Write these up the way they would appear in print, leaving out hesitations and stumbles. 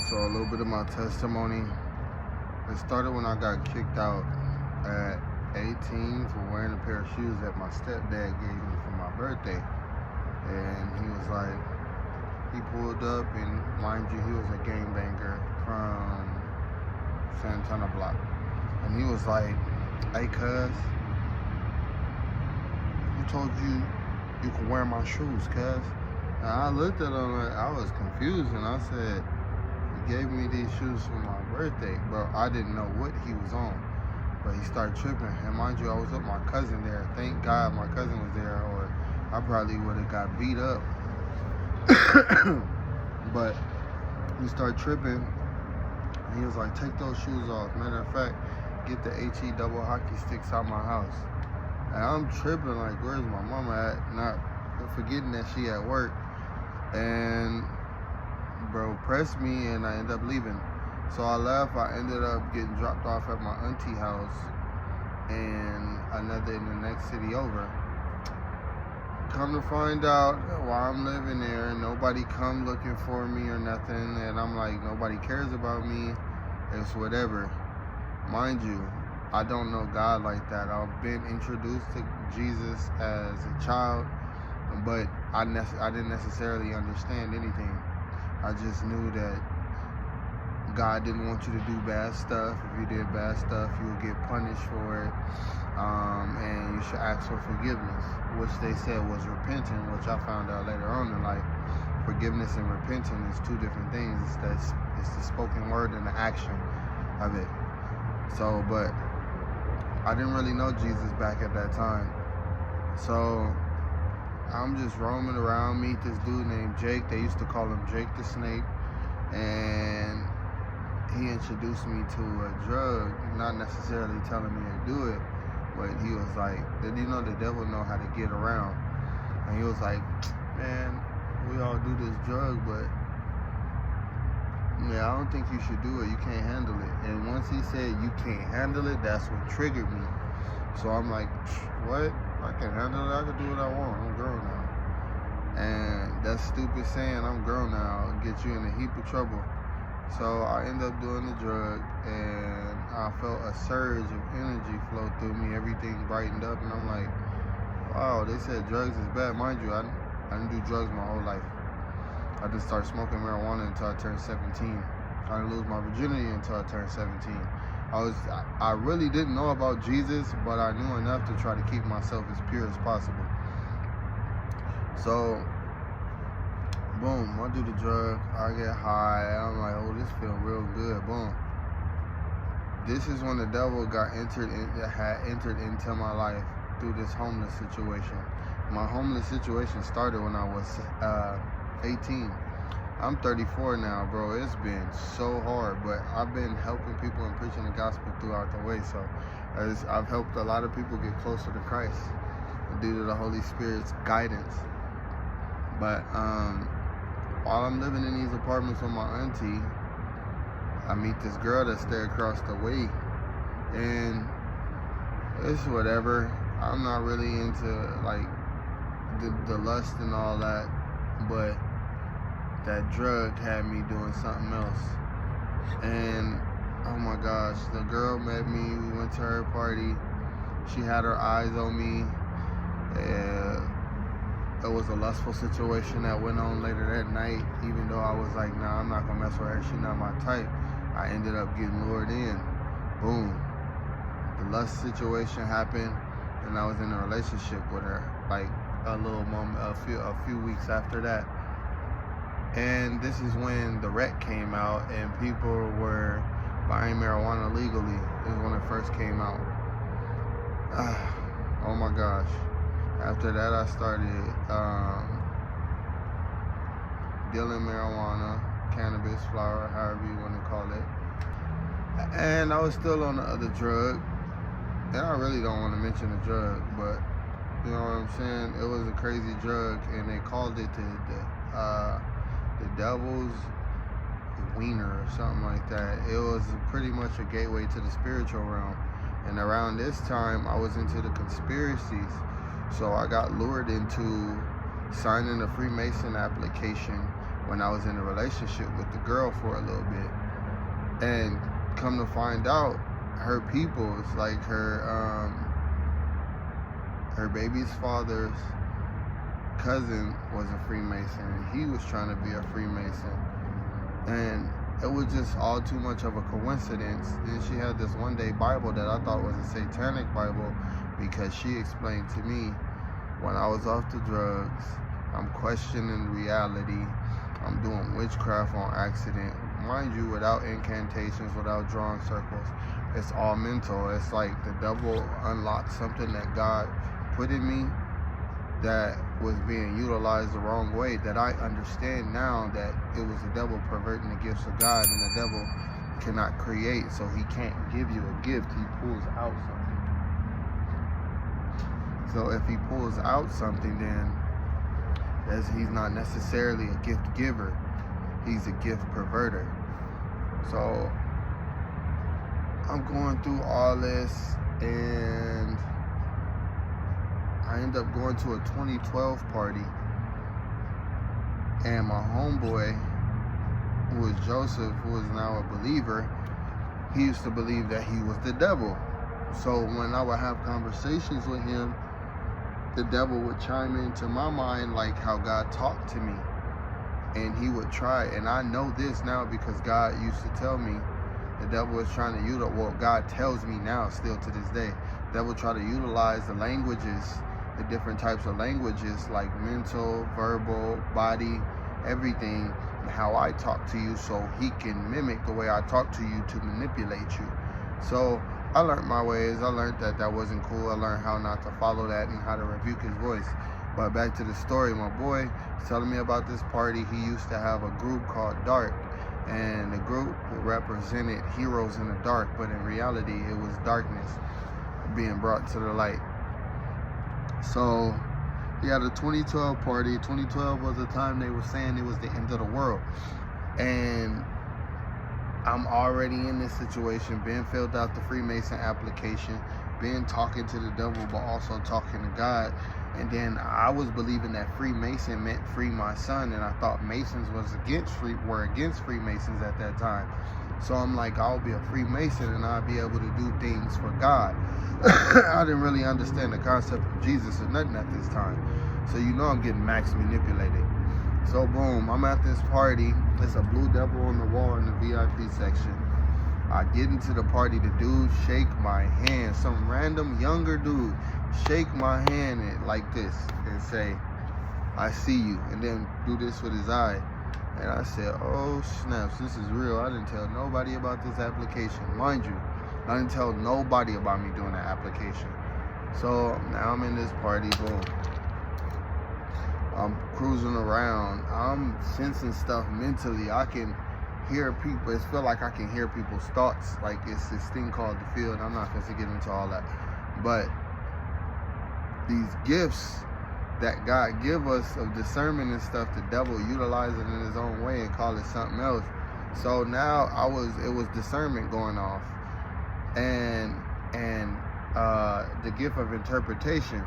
So a little bit of my testimony. It started when I got kicked out at 18 for wearing a pair of shoes that my stepdad gave me for my birthday. And he was like, he pulled up, and mind you, he was a gangbanger from Santana Block. And he was like, "Hey, cuz, who told you you could wear my shoes, cuz?" And I looked at him like, I was confused, and I said, "He gave me these shoes for my birthday." Bro, I didn't know what he was on. But he started tripping. And mind you, I was with my cousin there. Thank God my cousin was there, or I probably would have got beat up. But he started tripping. And he was like, "Take those shoes off. Matter of fact, get the HE double hockey sticks out my house." And I'm tripping like, where's my mama at? Not forgetting that she at work. And bro pressed me, and I ended up leaving. So I left. I ended up getting dropped off at my auntie house and another in the next city over. Come to find out, while I'm living there, nobody come looking for me or nothing, and I'm like, nobody cares about me. It's whatever. Mind you, I don't know God like that. I've been introduced to Jesus as a child, but I didn't necessarily understand anything. I just knew that God didn't want you to do bad stuff. If you did bad stuff, you would get punished for it, and you should ask for forgiveness, which they said was repenting, which I found out later on in life. Forgiveness and repenting is two different things. It's the spoken word and the action of it. So, but I didn't really know Jesus back at that time. So I'm just roaming around, meet this dude named Jake. They used to call him Jake the Snake. And he introduced me to a drug, not necessarily telling me to do it, but he was like, "Did you know the devil know how to get around?" And he was like, "Man, we all do this drug, but yeah, I don't think you should do it. You can't handle it." And once he said you can't handle it, that's what triggered me. So I'm like, what? I can handle it. I can do what I want. I'm grown now. And that's stupid saying I'm grown now. It'll get you in a heap of trouble. So I ended up doing the drug, and I felt a surge of energy flow through me. Everything brightened up, and I'm like, wow, they said drugs is bad. Mind you, I didn't do drugs my whole life. I didn't start smoking marijuana until I turned 17. I didn't lose my virginity until I turned 17. I really didn't know about Jesus, but I knew enough to try to keep myself as pure as possible. So boom, I do the drug, I get high, I'm like, oh, this feels real good, boom. This is when the devil had entered into my life through this homeless situation. My homeless situation started when I was 18. I'm 34 now, bro. It's been so hard, but I've been helping people and preaching the gospel throughout the way. So I've helped a lot of people get closer to Christ due to the Holy Spirit's guidance. But while I'm living in these apartments with my auntie, I meet this girl that stayed across the way, and it's whatever. I'm not really into like the lust and all that, but that drug had me doing something else. And oh my gosh, the girl met me, we went to her party, she had her eyes on me, and it was a lustful situation that went on later that night. Even though I was like, nah, I'm not gonna mess with her, she's not my type, I ended up getting lured in. Boom. The lust situation happened, and I was in a relationship with her like a little moment, a few weeks after that. And this is when the rec came out and people were buying marijuana legally. This is when it first came out. Oh my gosh. After that, I started dealing marijuana, cannabis, flower, however you want to call it. And I was still on the other drug. And I really don't want to mention the drug, but you know what I'm saying? It was a crazy drug, and they called it the devil's wiener or something like that. It was pretty much a gateway to the spiritual realm. And around this time, I was into the conspiracies. So I got lured into signing a Freemason application when I was in a relationship with the girl for a little bit. And come to find out, her people's, like her baby's father's cousin was a Freemason, and he was trying to be a Freemason. And it was just all too much of a coincidence. Then she had this one day Bible that I thought was a satanic Bible, because she explained to me, when I was off the drugs, I'm questioning reality, I'm doing witchcraft on accident, mind you, without incantations, without drawing circles. It's all mental. It's like the devil unlocked something that God put in me that was being utilized the wrong way, that I understand now that it was the devil perverting the gifts of God, and the devil cannot create, so he can't give you a gift. He pulls out something. So if he pulls out something, then he's not necessarily a gift giver. He's a gift perverter. So I'm going through all this, and I end up going to a 2012 party, and my homeboy, who was Joseph, who is now a believer, he used to believe that he was the devil. So when I would have conversations with him, the devil would chime into my mind like how God talked to me, and he would try. And I know this now because God used to tell me the devil is trying to utilize, well, God tells me now still to this day, the devil try to utilize the languages, the different types of languages, like mental, verbal, body, everything, and how I talk to you, so he can mimic the way I talk to you to manipulate you. So I learned my ways. I learned that that wasn't cool. I learned how not to follow that and how to rebuke his voice. But back to the story, my boy was telling me about this party. He used to have a group called Dark, and the group represented heroes in the dark, but in reality it was darkness being brought to the light. So he had a 2012 party. 2012 was the time they were saying it was the end of the world. And I'm already in this situation, been filled out the Freemason application, been talking to the devil, but also talking to God. And then I was believing that Freemason meant free my son, and I thought Masons were against Freemasons at that time. So I'm like, I'll be a Freemason and I'll be able to do things for God. I didn't really understand the concept of Jesus or nothing at this time. So you know I'm getting max manipulated. So boom, I'm at this party. There's a blue devil on the wall in the VIP section. I get into the party, the dude shake my hand, some random younger dude shake my hand like this and say, I see you, and then do this with his eye. And I said, oh snaps, this is real. I didn't tell nobody about this application. Mind you, I didn't tell nobody about me doing that application. So now I'm in this party, boom. I'm cruising around. I'm sensing stuff mentally. I can hear people. It feels like I can hear people's thoughts. Like it's this thing called the field. I'm not going to get into all that. But these gifts that God give us of discernment and stuff, the devil utilizes it in his own way and call it something else. So now it was discernment going off, and the gift of interpretation.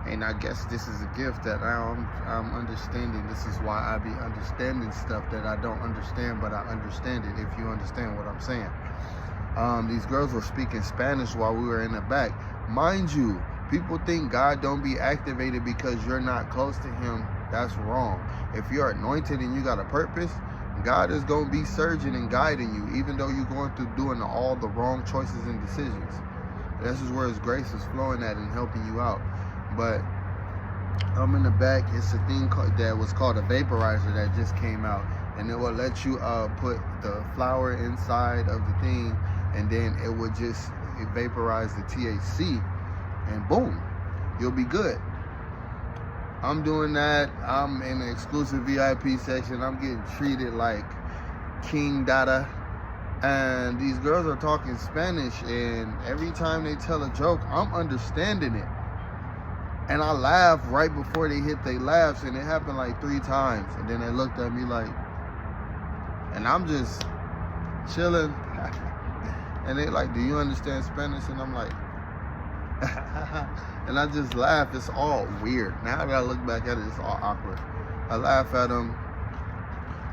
And I guess this is a gift that I'm understanding. This is why I be understanding stuff that I don't understand, but I understand it, if you understand what I'm saying. These girls were speaking Spanish while we were in the back. Mind you, people think God don't be activated because you're not close to him. That's wrong. If you're anointed and you got a purpose, God is going to be surging and guiding you, even though you're going through doing all the wrong choices and decisions. This is where his grace is flowing at and helping you out. But I'm in the back. It's a thing that was called a vaporizer that just came out, and it will let you put the flower inside of the thing, and then it would just vaporize the THC, and boom, you'll be good. I'm doing that. I'm in the exclusive VIP section. I'm getting treated like King Dada, and these girls are talking Spanish, and every time they tell a joke, I'm understanding it. And I laugh right before they hit their laughs, and it happened like 3 times. And then they looked at me like, and I'm just chilling. And they like, do you understand Spanish? And I'm like, and I just laugh. It's all weird. Now that I look back at it, it's all awkward. I laugh at them,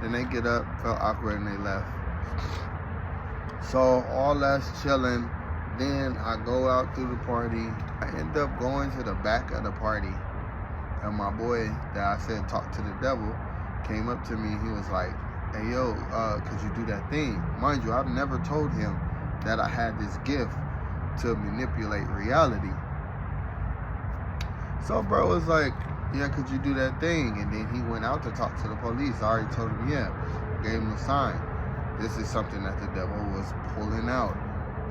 Then they get up, felt awkward, and they left. So all that's chilling. Then I go out through the party. I end up going to the back of the party. And my boy that I said talked to the devil came up to me. He was like, hey, yo, could you do that thing? Mind you, I've never told him that I had this gift to manipulate reality. So bro was like, yeah, could you do that thing? And then he went out to talk to the police. I already told him, yeah. Gave him a sign. This is something that the devil was pulling out.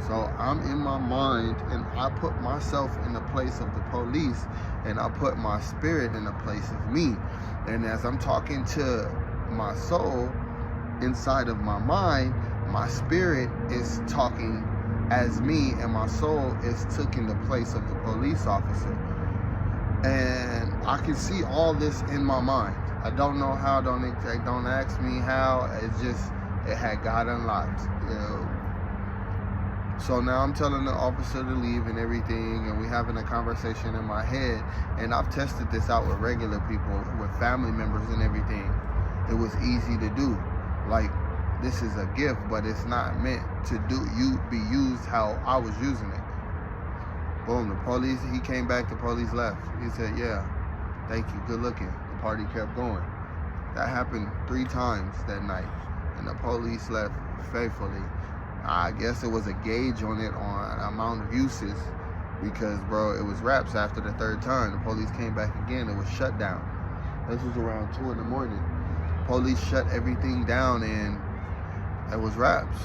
So I'm in my mind, and I put myself in the place of the police, and I put my spirit in the place of me. And as I'm talking to my soul inside of my mind, my spirit is talking as me, and my soul is taking the place of the police officer. And I can see all this in my mind. I don't know how, don't ask me how. It's just, it had got unlocked, you know. So now I'm telling the officer to leave and everything, and we having a conversation in my head. And I've tested this out with regular people, with family members and everything. It was easy to do. Like, this is a gift, but it's not meant to be used how I was using it. Boom, the police, he came back, the police left. He said, yeah, thank you, good looking. The party kept going. That happened 3 times that night, and the police left faithfully. I guess it was a gauge on it, on amount of uses, because bro, it was wraps after the 3rd time. The police came back again, it was shut down. This was around 2 in the morning. Police shut everything down, and it was wraps.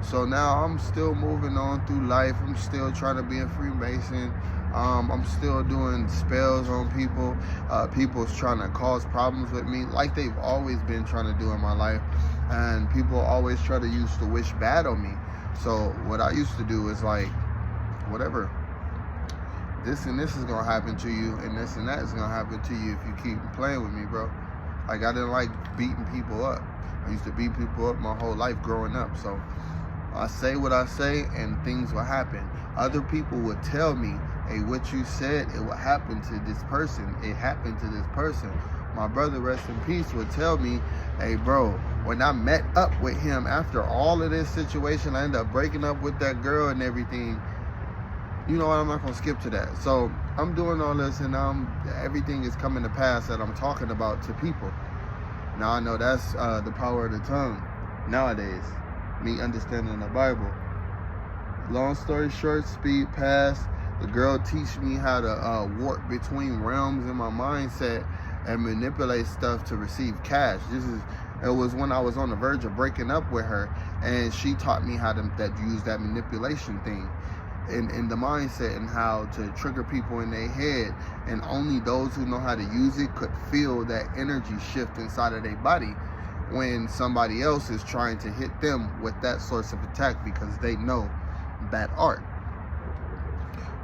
So now I'm still moving on through life. I'm still trying to be a Freemason. I'm still doing spells on people. People's trying to cause problems with me, like they've always been trying to do in my life. And people always try to use to wish bad on me. So what I used to do is like, whatever, this and this is gonna happen to you, and this and that is gonna happen to you if you keep playing with me, bro. Like, I didn't like beating people up. I used to beat people up my whole life growing up. So I say what I say, and things will happen. Other people would tell me, hey, what you said, it will happen to this person. It happened to this person. My brother, rest in peace, would tell me, hey, bro, when I met up with him after all of this situation, I ended up breaking up with that girl and everything. You know what, I'm not going to skip to that. So I'm doing all this, and everything is coming to pass that I'm talking about to people. Now I know that's the power of the tongue nowadays. Me understanding the Bible. Long story short, speed past. The girl teach me how to warp between realms in my mindset and manipulate stuff to receive cash. It was when I was on the verge of breaking up with her, and she taught me how to use that manipulation thing in the mindset, and how to trigger people in their head. And only those who know how to use it could feel that energy shift inside of their body when somebody else is trying to hit them with that source of attack, because they know that art.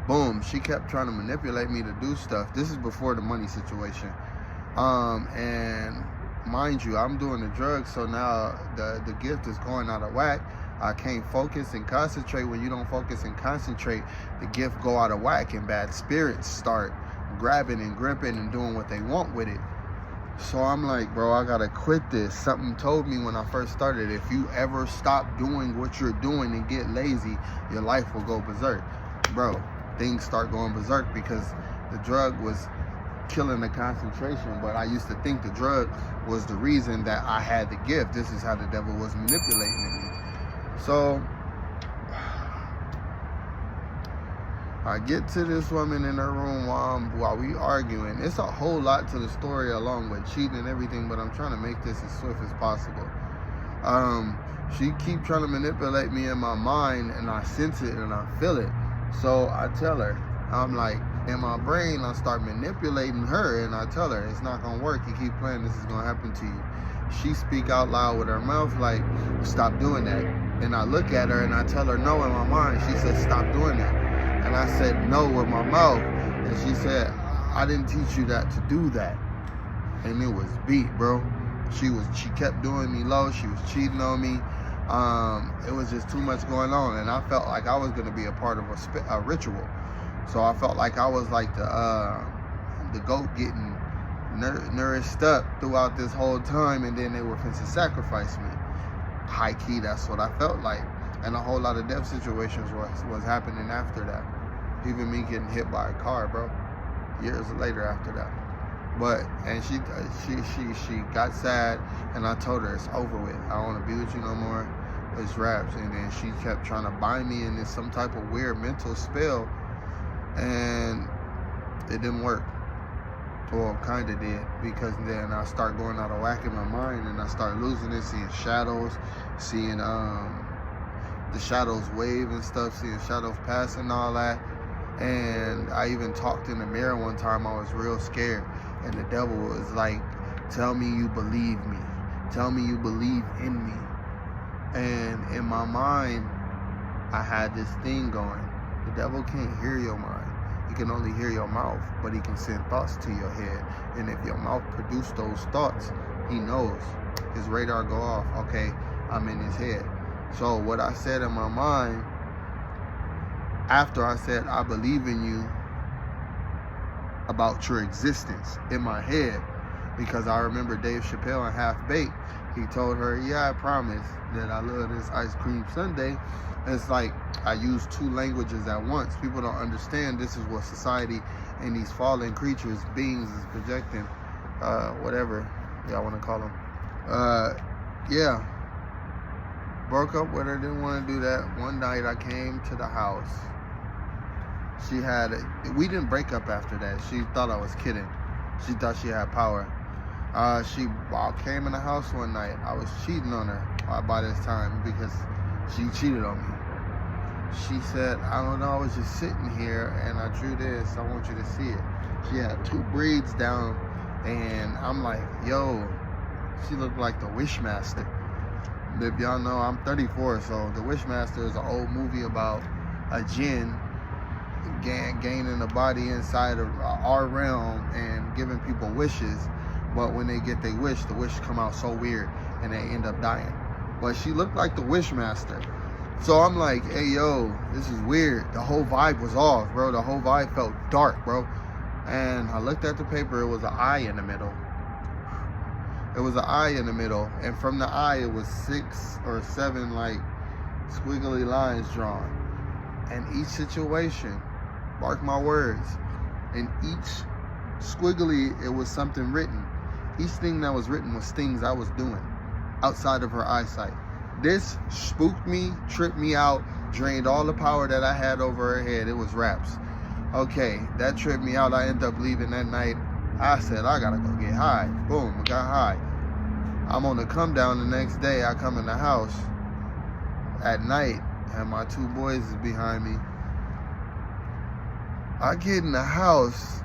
Boom, she kept trying to manipulate me to do stuff. This is before the money situation. And mind you, I'm doing the drugs, so now the gift is going out of whack. I can't focus and concentrate. When you don't focus and concentrate, the gift go out of whack, and bad spirits start grabbing and gripping and doing what they want with it. So I'm like, bro, I gotta quit this. Something told me when I first started, if you ever stop doing what you're doing and get lazy, your life will go berserk. Bro, things start going berserk because the drug was killing the concentration. But I used to think the drug was the reason that I had the gift. This is how the devil was manipulating me. So I get to this woman in her room while we arguing. It's a whole lot to the story, along with cheating and everything, but I'm trying to make this as swift as possible. She keep trying to manipulate me in my mind, and I sense it and I feel it. So I tell her, I'm like, in my brain, I start manipulating her, and I tell her, it's not gonna work. You keep playing, this is gonna happen to you. She speak out loud with her mouth like, stop doing that. And I look at her and I tell her no in my mind. She said, stop doing that. And I said no with my mouth. And she said, I didn't teach you that to do that. And it was beat, bro. She kept doing me low. She was cheating on me. It was just too much going on. And I felt like I was going to be a part of a ritual. So I felt like I was like the goat getting nourished up throughout this whole time, and then they were finna sacrifice me. High key, that's what I felt like. And a whole lot of death situations was happening after that. Even me getting hit by a car, bro. Years later after that. But, and she got sad, and I told her, it's over with. I don't want to be with you no more. It's wraps. And then she kept trying to bind me in some type of weird mental spell, and it didn't work. Well, kind of did, because then I start going out of whack in my mind, and I start losing it, seeing shadows, seeing the shadows wave and stuff, seeing shadows pass and all that. And I even talked in the mirror one time. I was real scared, and the devil was like, tell me you believe me, tell me you believe in me. And in my mind, I had this thing going. The devil can't hear your mind. He can only hear your mouth, but he can send thoughts to your head. And if your mouth produced those thoughts, he knows. His radar go off. Okay, I'm in his head. So what I said in my mind, after I said, I believe in you, about your existence, in my head, because I remember Dave Chappelle in Half Baked, he told her, yeah, I promise that I love this ice cream sundae. It's like I use two languages at once. People don't understand this is what society and these fallen creatures, beings is projecting, whatever y'all want to call them. Yeah. Broke up with her, didn't want to do that. One night I came to the house. We didn't break up after that. She thought I was kidding. She thought she had power. I came in the house one night. I was cheating on her by this time because she cheated on me. She said, I don't know, I was just sitting here and I drew this. I want you to see it. She had two braids down, and I'm like, yo, she looked like the Wishmaster. If y'all know, I'm 34, so the Wishmaster is an old movie about a jinn gaining a body inside of our realm and giving people wishes. But when they get their wish, the wish come out so weird and they end up dying. But she looked like the Wishmaster. So I'm like, hey, yo, this is weird. The whole vibe was off, bro. The whole vibe felt dark, bro. And I looked at the paper. It was an eye in the middle. It was an eye in the middle. And from the eye, it was 6 or 7, like, squiggly lines drawn. And each situation, mark my words, in each squiggly, it was something written. Each thing that was written was things I was doing outside of her eyesight. This spooked me, tripped me out, drained all the power that I had over her head. It was raps. Okay, that tripped me out. I ended up leaving that night. I said, I gotta go get high. Boom, I got high. I'm on the come down the next day. I come in the house at night, and my 2 boys is behind me. I get in the house,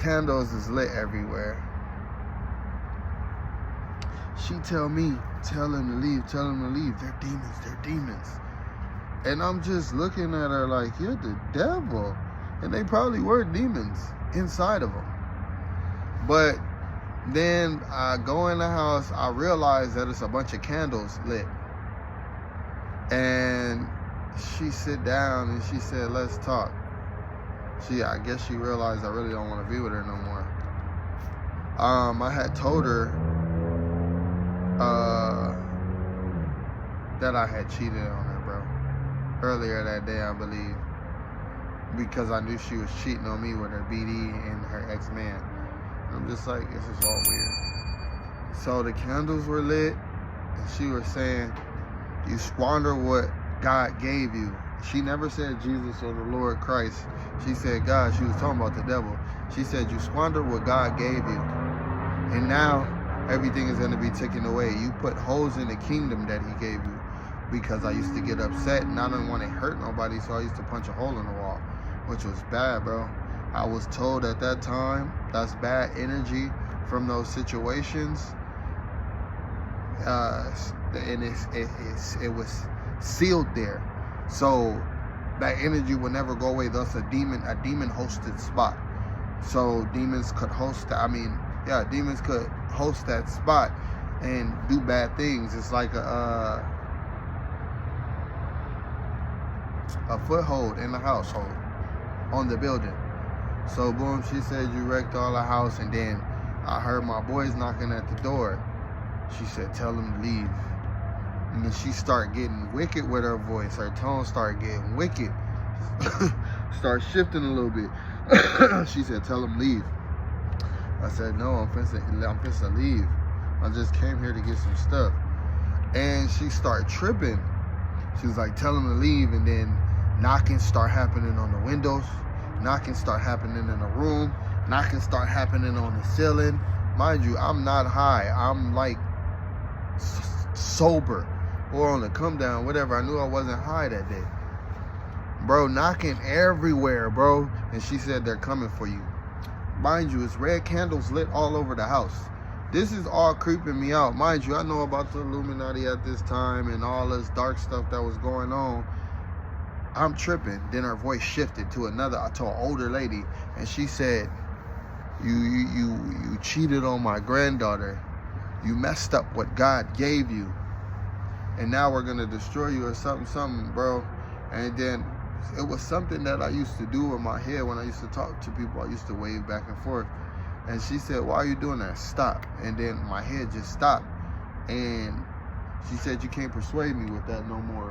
candles is lit everywhere. She tell me, tell him to leave, tell him to leave. They're demons, they're demons. And I'm just looking at her like, you're the devil. And they probably were demons inside of them. But then I go in the house, I realize that it's a bunch of candles lit. And she sit down and she said, let's talk. I guess she realized I really don't want to be with her no more. I had told her that I had cheated on her, bro. Earlier that day, I believe. Because I knew she was cheating on me with her BD and her ex-man. I'm just like, this is all weird. So the candles were lit, and she was saying, you squander what God gave you. She never said Jesus or the Lord Christ. She said God. She was talking about the devil. She said, you squander what God gave you. And now, everything is going to be taken away. You put holes in the kingdom that he gave you. Because I used to get upset and I didn't want to hurt nobody, so I used to punch a hole in the wall, which was bad, bro. I was told at that time, that's bad energy from those situations. And it was sealed there. So that energy would never go away. Thus a demon hosted spot. So demons could host demons could host that spot and do bad things. It's like a foothold in the household, on the building. So boom, she said you wrecked all the house, and then I heard my boys knocking at the door. She said, tell them to leave. And then she started getting wicked with her voice. Her tone started getting wicked. Start shifting a little bit. She said, tell them leave. I said, no, I'm finna leave. I just came here to get some stuff. And she started tripping. She was like, tell them to leave. And then knocking start happening on the windows. Knocking start happening in the room. Knocking start happening on the ceiling. Mind you, I'm not high. I'm like sober or on the come down, whatever. I knew I wasn't high that day. Bro, knocking everywhere, bro. And she said, they're coming for you. Mind you, it's red candles lit all over the house. This is all creeping me out. Mind you, I know about the Illuminati at this time and all this dark stuff that was going on. I'm tripping. Then her voice shifted to an older lady, and she said, you cheated on my granddaughter. You messed up what God gave you, and now we're gonna destroy you or something, bro. And then it was something that I used to do in my head when I used to talk to people. I used to wave back and forth. And she said, why are you doing that? Stop. And then my head just stopped. And she said, you can't persuade me with that no more.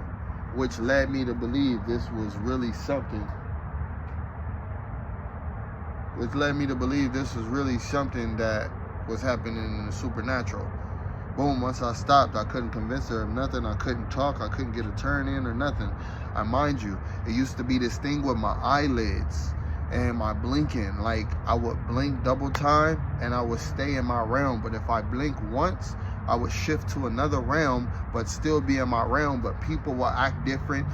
Which led me to believe this was really something. Which led me to believe this was really something that was happening in the supernatural. Boom, once I stopped, I couldn't convince her of nothing. I couldn't talk. I couldn't get a turn in or nothing. Mind you, it used to be this thing with my eyelids and my blinking. Like, I would blink double time and I would stay in my realm. But if I blink once, I would shift to another realm, but still be in my realm. But people will act different.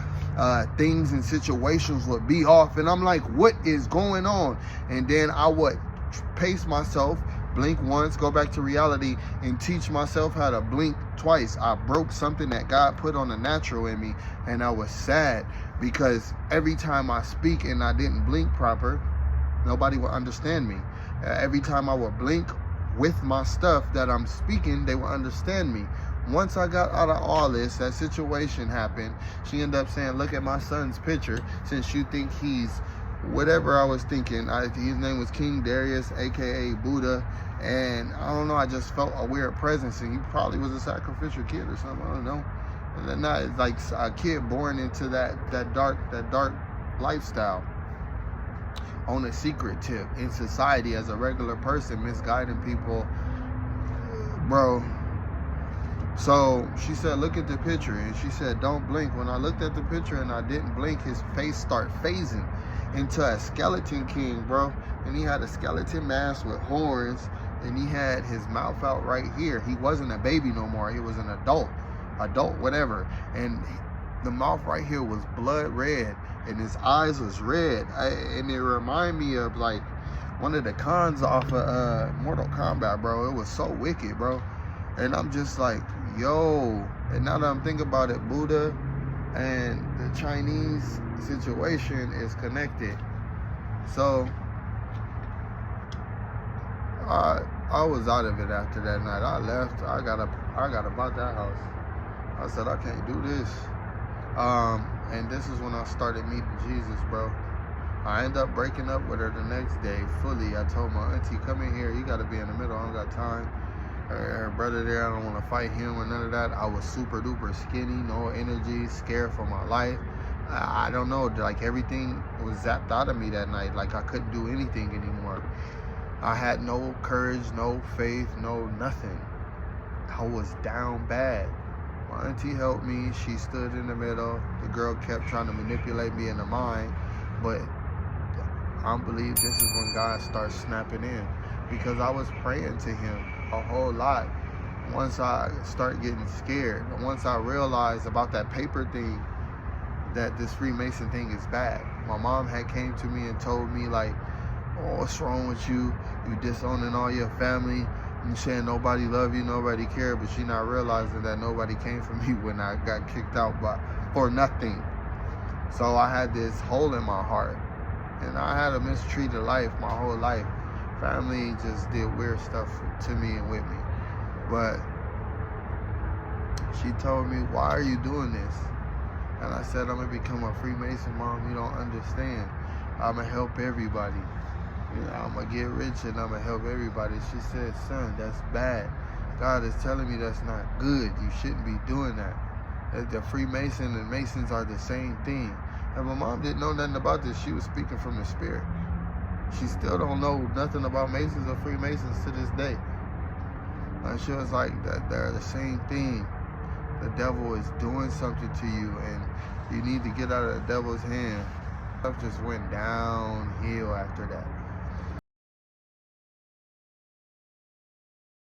Things and situations would be off. And I'm like, what is going on? And then I would pace myself, blink once, go back to reality, and teach myself how to blink twice. I broke something that God put on the natural in me, and I was sad because every time I speak and I didn't blink proper, nobody would understand me. Every time I would blink with my stuff that I'm speaking, they would understand me. Once I got out of all this, that situation happened. She ended up saying, look at my son's picture, since you think he's whatever I was thinking. His name was King Darius, aka Buddha, and I don't know, I just felt a weird presence, and he probably was a sacrificial kid or something, I don't know. And then it's like a kid born into that dark lifestyle on a secret tip in society as a regular person, misguiding people, bro. So she said, look at the picture, and she said, don't blink. When I looked at the picture and I didn't blink, his face started phasing into a skeleton king, bro. And he had a skeleton mask with horns, and he had his mouth out right here. He wasn't a baby no more. He was an adult, whatever. And the mouth right here was blood red, and his eyes was red. And it reminded me of like one of the cons off of Mortal Kombat, bro. It was so wicked, bro. And I'm just like, yo. And now that I'm thinking about it, Buddha and the Chinese situation is connected. So I was out of it after that night. I left. I got about that house. I said, I can't do this. And this is when I started meeting Jesus, bro. I ended up breaking up with her the next day fully. I told my auntie, come in here. You got to be in the middle. I don't got time. Her brother there, I don't want to fight him or none of that. I was super duper skinny, no energy, scared for my life. I don't know, like everything was zapped out of me that night. Like I couldn't do anything anymore. I had no courage, no faith, no nothing. I was down bad. My auntie helped me. She stood in the middle. The girl kept trying to manipulate me in the mind. But I believe this is when God starts snapping in, because I was praying to him a whole lot. Once I start getting scared, once I realized about that paper thing, that this Freemason thing is bad. My mom had came to me and told me like, oh, what's wrong with you? You disowning all your family. You saying nobody love you, nobody care, but she not realizing that nobody came for me when I got kicked out for nothing. So I had this hole in my heart, and I had a mistreated life my whole life. Family just did weird stuff to me and with me. But she told me, why are you doing this? And I said, I'm gonna become a Freemason, Mom. You don't understand. I'm gonna help everybody. You know, I'm going to get rich and I'm going to help everybody. She said, son, that's bad. God is telling me that's not good. You shouldn't be doing that. The Freemason and Masons are the same thing. And my mom didn't know nothing about this. She was speaking from the spirit. She still don't know nothing about Masons or Freemasons to this day. And she was like, they're the same thing. The devil is doing something to you and you need to get out of the devil's hand. Stuff just went downhill after that.